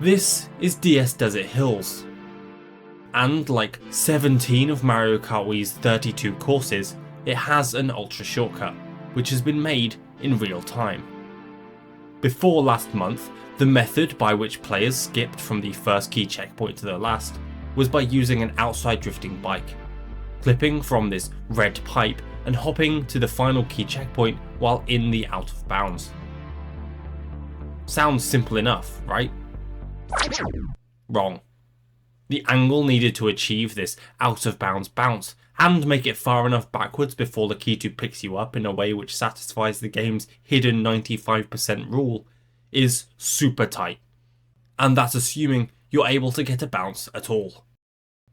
This is DS Desert Hills, and like 17 of Mario Kart Wii's 32 courses, it has an ultra shortcut, which has been made in real time. Before last month, the method by which players skipped from the first key checkpoint to the last was by using an outside drifting bike, clipping from this red pipe and hopping to the final key checkpoint while in the out of bounds. Sounds simple enough, right? Wrong. The angle needed to achieve this out of bounds bounce and make it far enough backwards before the key 2 picks you up in a way which satisfies the game's hidden 95% rule is super tight. And that's assuming you're able to get a bounce at all.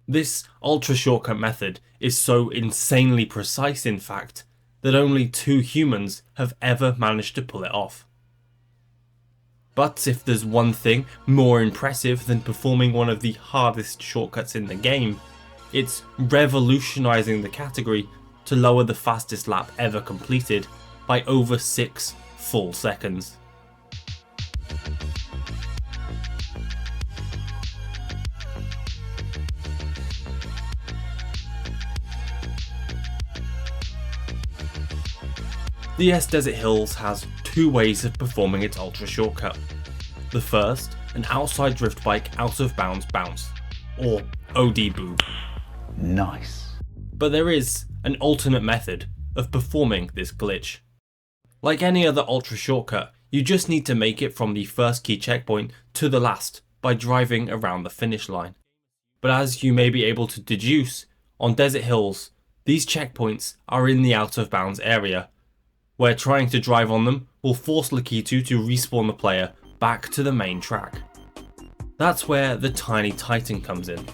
This ultra shortcut method is so insanely precise, in fact, that only 2 humans have ever managed to pull it off. But if there's one thing more impressive than performing one of the hardest shortcuts in the game, it's revolutionizing the category to lower the fastest lap ever completed by over 6 full seconds. DS Desert Hills has 2 ways of performing its ultra shortcut. The first, an outside drift bike out of bounds bounce, or OD boob. Nice. But there is an alternate method of performing this glitch. Like any other ultra shortcut, you just need to make it from the first key checkpoint to the last by driving around the finish line. But as you may be able to deduce, on Desert Hills, these checkpoints are in the out of bounds area, where trying to drive on them will force Lakitu to respawn the player back to the main track. That's where the Tiny Titan comes in.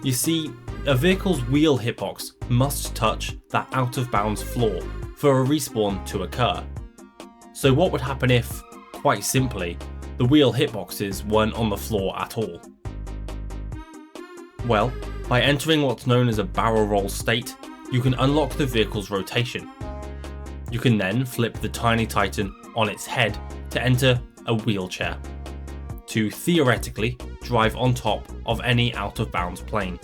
You see, a vehicle's wheel hitbox must touch that out of bounds floor for a respawn to occur. So what would happen if, quite simply, the wheel hitboxes weren't on the floor at all? Well, by entering what's known as a barrel roll state, you can unlock the vehicle's rotation. You can then flip the Tiny Titan on its head to enter a wheelchair, to theoretically drive on top of any out of bounds plane.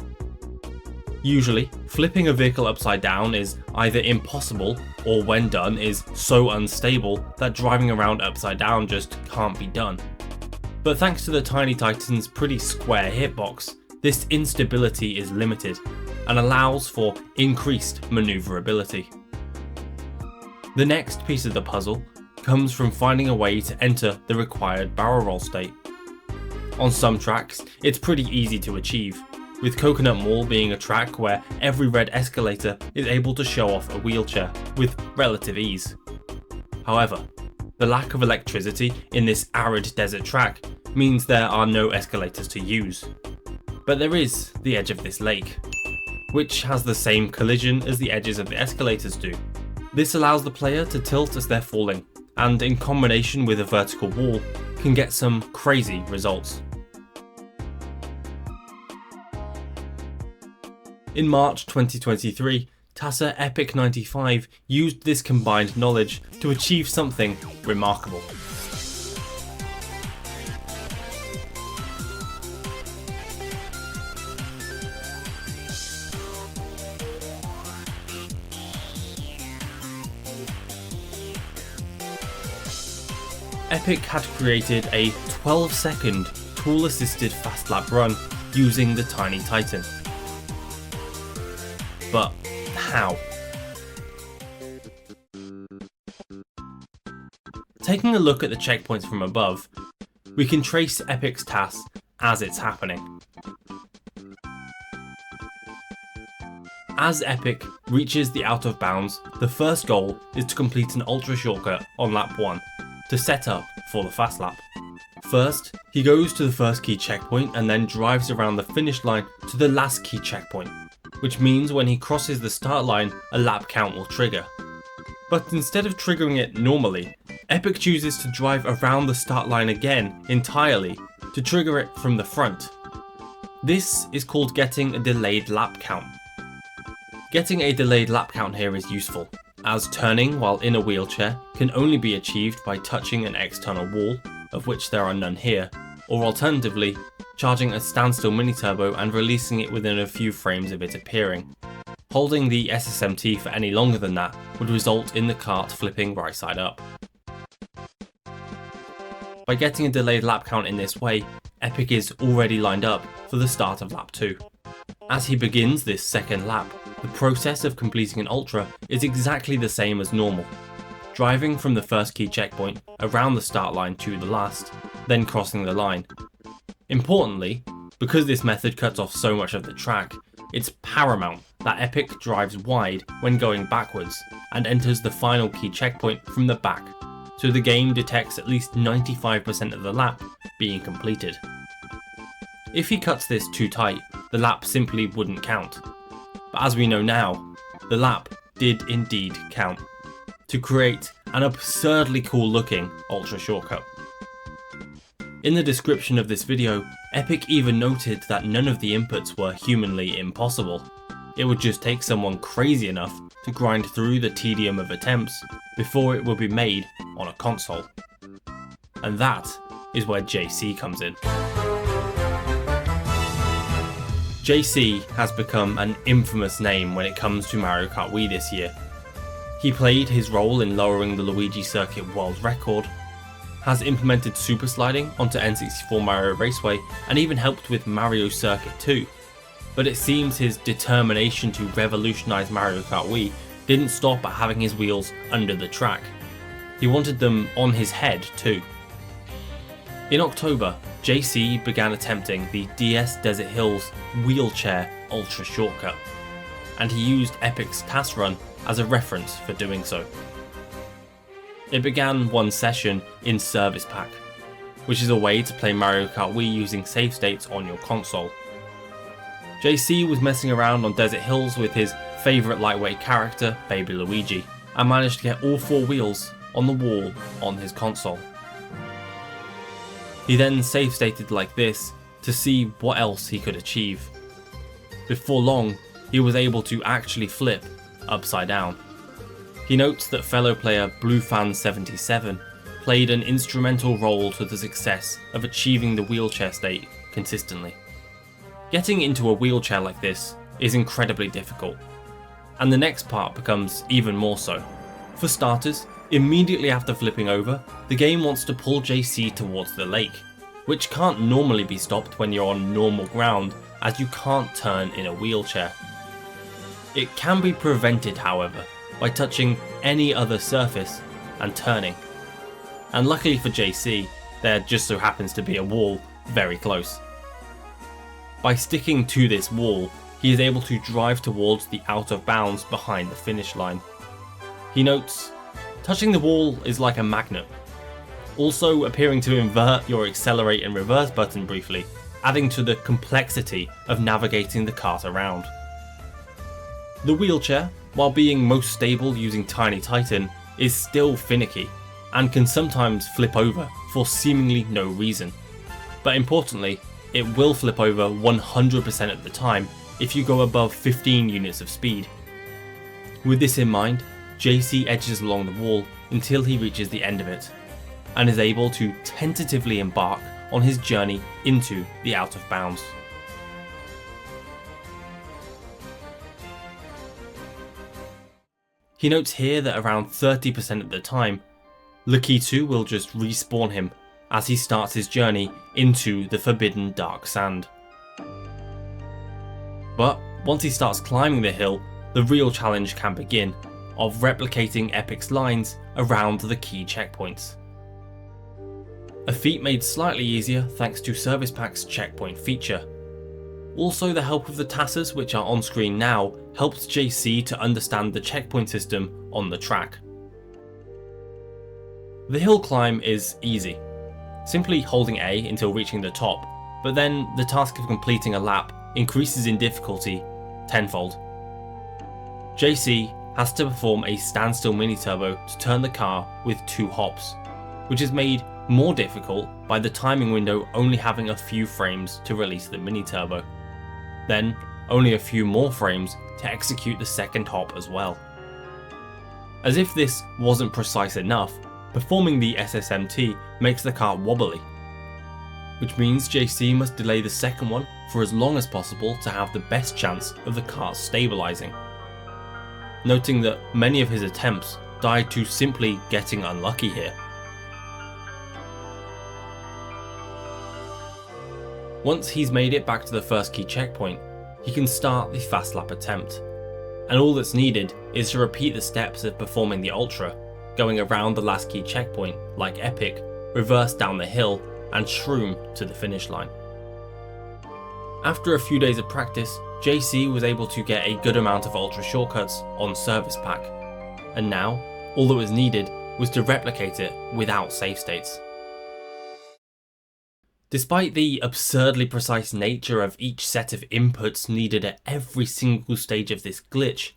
Usually, flipping a vehicle upside down is either impossible or when done is so unstable that driving around upside down just can't be done. But thanks to the Tiny Titan's pretty square hitbox, this instability is limited and allows for increased maneuverability. The next piece of the puzzle comes from finding a way to enter the required barrel roll state. On some tracks, it's pretty easy to achieve, with Coconut Mall being a track where every red escalator is able to show off a wheelchair with relative ease. However, the lack of electricity in this arid desert track means there are no escalators to use. But there is the edge of this lake, which has the same collision as the edges of the escalators do. This allows the player to tilt as they're falling, and in combination with a vertical wall, can get some crazy results. In March 2023, TASA Epic 95 used this combined knowledge to achieve something remarkable. Epic had created a 12-second tool-assisted fast lap run using the Tiny Titan. But how? Taking a look at the checkpoints from above, we can trace Epic's task as it's happening. As Epic reaches the out of bounds, the first goal is to complete an ultra shortcut on lap 1 to set up for the fast lap. First, he goes to the first key checkpoint and then drives around the finish line to the last key checkpoint, which means when he crosses the start line, a lap count will trigger. But instead of triggering it normally, Epic chooses to drive around the start line again entirely to trigger it from the front. This is called getting a delayed lap count. Getting a delayed lap count here is useful, as turning while in a wheelchair can only be achieved by touching an external wall, of which there are none here, or alternatively, charging a standstill mini-turbo and releasing it within a few frames of it appearing. Holding the SSMT for any longer than that would result in the kart flipping right side up. By getting a delayed lap count in this way, Epic is already lined up for the start of lap 2. As he begins this second lap, the process of completing an Ultra is exactly the same as normal. Driving from the first key checkpoint around the start line to the last, then crossing the line. Importantly, because this method cuts off so much of the track, it's paramount that Epic drives wide when going backwards and enters the final key checkpoint from the back, so the game detects at least 95% of the lap being completed. If he cuts this too tight, the lap simply wouldn't count. But as we know now, the lap did indeed count, to create an absurdly cool looking Ultra shortcut. In the description of this video, Epic even noted that none of the inputs were humanly impossible. It would just take someone crazy enough to grind through the tedium of attempts before it would be made on a console. And that is where JC comes in. JC has become an infamous name when it comes to Mario Kart Wii this year. He played his role in lowering the Luigi Circuit world record, has implemented super sliding onto N64 Mario Raceway, and even helped with Mario Circuit 2. But it seems his determination to revolutionize Mario Kart Wii didn't stop at having his wheels under the track. He wanted them on his head too. In October, JC began attempting the DS Desert Hills wheelchair Ultra shortcut, and he used Epic's task run as a reference for doing so. It began one session in Service Pack, which is a way to play Mario Kart Wii using save states on your console. JC was messing around on Desert Hills with his favourite lightweight character, Baby Luigi, and managed to get all 4 wheels on the wall on his console. He then save stated like this to see what else he could achieve. Before long, he was able to actually flip upside down. He notes that fellow player BlueFan77 played an instrumental role to the success of achieving the wheelchair state consistently. Getting into a wheelchair like this is incredibly difficult, and the next part becomes even more so. For starters, immediately after flipping over, the game wants to pull JC towards the lake, which can't normally be stopped when you're on normal ground, as you can't turn in a wheelchair. It can be prevented, however, by touching any other surface and turning. And luckily for JC, there just so happens to be a wall very close. By sticking to this wall, he is able to drive towards the out of bounds behind the finish line. He notes, touching the wall is like a magnet, also appearing to invert your accelerate and reverse button briefly, adding to the complexity of navigating the kart around. The wheelchair, while being most stable using Tiny Titan, is still finicky, and can sometimes flip over for seemingly no reason. But importantly, it will flip over 100% of the time if you go above 15 units of speed. With this in mind, JC edges along the wall until he reaches the end of it, and is able to tentatively embark on his journey into the out of bounds. He notes here that around 30% of the time, Lakitu will just respawn him as he starts his journey into the forbidden dark sand. But once he starts climbing the hill, the real challenge can begin, of replicating Epic's lines around the key checkpoints. A feat made slightly easier thanks to Service Pack's checkpoint feature. Also, the help of the TASers, which are on screen now, helps JC to understand the checkpoint system on the track. The hill climb is easy, simply holding A until reaching the top, but then the task of completing a lap increases in difficulty tenfold. JC has to perform a standstill mini-turbo to turn the car with 2 hops, which is made more difficult by the timing window only having a few frames to release the mini-turbo. Then, only a few more frames to execute the second hop as well. As if this wasn't precise enough, performing the SSMT makes the car wobbly. which means JC must delay the second one for as long as possible to have the best chance of the kart stabilising, noting that many of his attempts died to simply getting unlucky here. Once he's made it back to the first key checkpoint, he can start the fast lap attempt, and all that's needed is to repeat the steps of performing the Ultra, going around the last key checkpoint like Epic, reverse down the hill, and shroom to the finish line. After a few days of practice, JC was able to get a good amount of Ultra shortcuts on Service Pack, and now all that was needed was to replicate it without save states. Despite the absurdly precise nature of each set of inputs needed at every single stage of this glitch,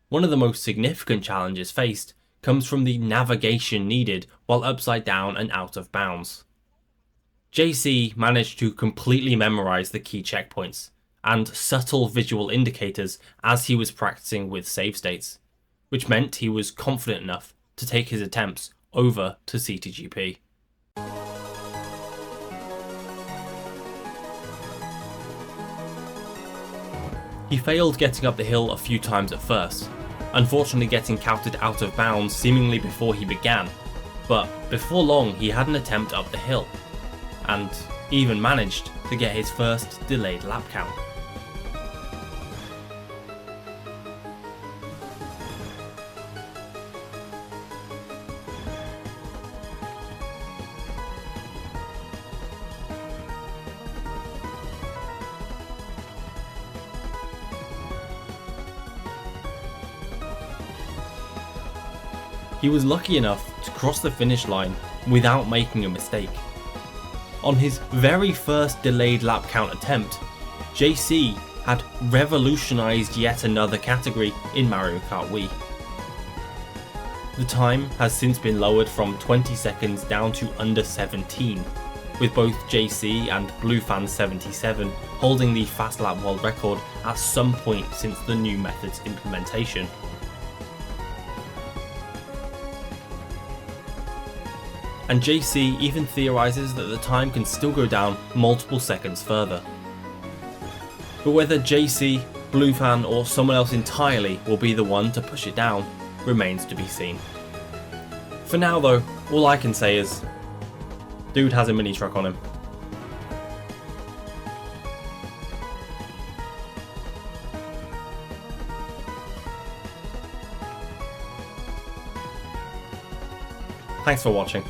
one of the most significant challenges faced comes from the navigation needed while upside down and out of bounds. JC managed to completely memorise the key checkpoints and subtle visual indicators as he was practicing with save states, which meant he was confident enough to take his attempts over to ctgp. He failed getting up the hill a few times at first, unfortunately getting counted out of bounds seemingly before he began, but before long he had an attempt up the hill, and even managed to get his first delayed lap count. He was lucky enough to cross the finish line without making a mistake. On his very first delayed lap count attempt, JC had revolutionized yet another category in Mario Kart Wii. The time has since been lowered from 20 seconds down to under 17, with both JC and BlueFan77 holding the fast lap world record at some point since the new method's implementation. And JC even theorises that the time can still go down multiple seconds further. But whether JC, BlueFan or someone else entirely will be the one to push it down remains to be seen. For now though, all I can say is, dude has a mini truck on him. Thanks for watching.